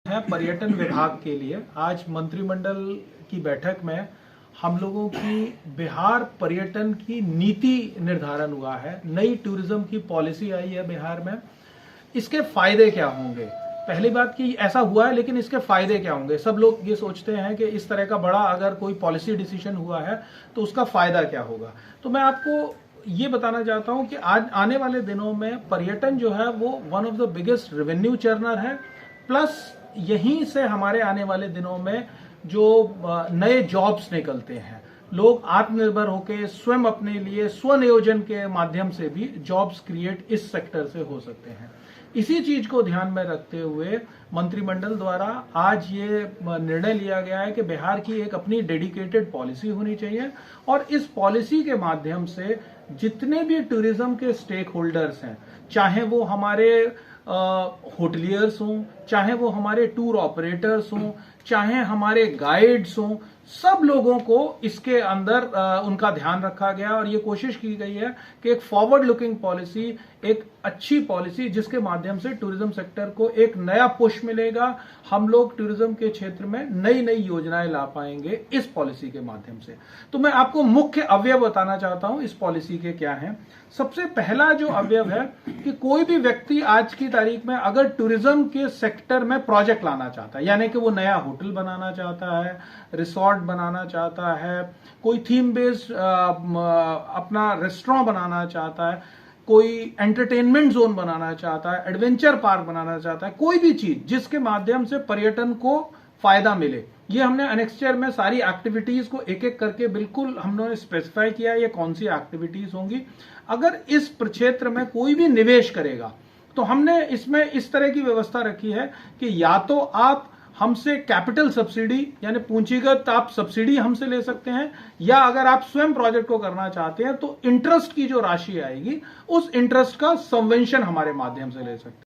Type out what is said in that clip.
है पर्यटन विभाग के लिए। आज मंत्रिमंडल की बैठक में हम लोगों की बिहार पर्यटन की नीति निर्धारण हुआ है। नई टूरिज्म की पॉलिसी आई है बिहार में। इसके फायदे क्या होंगे? पहली बात कि ऐसा हुआ है, लेकिन इसके फायदे क्या होंगे? सब लोग ये सोचते हैं कि इस तरह का बड़ा अगर कोई पॉलिसी डिसीजन हुआ है तो उसका फायदा क्या होगा। तो मैं आपको ये बताना चाहता हूं कि आज आने वाले दिनों में पर्यटन जो है वो one of the biggest revenue churner है। प्लस यहीं से हमारे आने वाले दिनों में जो नए जॉब्स निकलते हैं, लोग आत्मनिर्भर होकर स्वयं अपने लिए स्वनियोजन के माध्यम से भी जॉब्स क्रिएट इस सेक्टर से हो सकते हैं। इसी चीज को ध्यान में रखते हुए मंत्रिमंडल द्वारा आज ये निर्णय लिया गया है कि बिहार की एक अपनी डेडिकेटेड पॉलिसी होनी चाहिए और इस पॉलिसी के माध्यम से जितने भी टूरिज्म के स्टेक होल्डर्स हैं, चाहे वो हमारे होटलियर्स हों, चाहे वो हमारे टूर ऑपरेटर्स हों, चाहे हमारे गाइड्स हों, सब लोगों को इसके अंदर उनका ध्यान रखा गया और ये कोशिश की गई है कि एक फॉरवर्ड लुकिंग पॉलिसी, एक अच्छी पॉलिसी जिसके माध्यम से टूरिज्म सेक्टर को एक नया पुश मिलेगा। हम लोग टूरिज्म के क्षेत्र में नई नई योजनाएं ला पाएंगे इस पॉलिसी के माध्यम से। तो मैं आपको मुख्य अवयव बताना चाहता हूं इस पॉलिसी के क्या हैं। सबसे पहला जो अवयव है कि कोई भी व्यक्ति आज की तारीख में अगर टूरिज्म के सेक्टर में प्रोजेक्ट लाना चाहता है, यानी कि वो नया होटल बनाना चाहता है, रिसोर्ट बनाना चाहता है, कोई थीम बेस्ड अपना रेस्टोरेंट बनाना चाहता है, कोई एंटरटेनमेंट जोन बनाना चाहता है, एडवेंचर पार्क बनाना चाहता है, कोई भी चीज जिसके माध्यम से पर्यटन को फायदा मिले, ये हमने अनेक्स्चर में सारी एक्टिविटीज को एक एक करके बिल्कुल हम लोगों ने स्पेसिफाई किया है ये कौन सी एक्टिविटीज होंगी। अगर इस क्षेत्र में कोई भी निवेश करेगा तो हमने इसमें इस तरह की व्यवस्था रखी है कि या तो आप हमसे कैपिटल सब्सिडी यानी पूंजीगत आप सब्सिडी हमसे ले सकते हैं, या अगर आप स्वयं प्रोजेक्ट को करना चाहते हैं तो इंटरेस्ट की जो राशि आएगी उस इंटरेस्ट का सबवेंशन हमारे माध्यम से ले सकते हैं।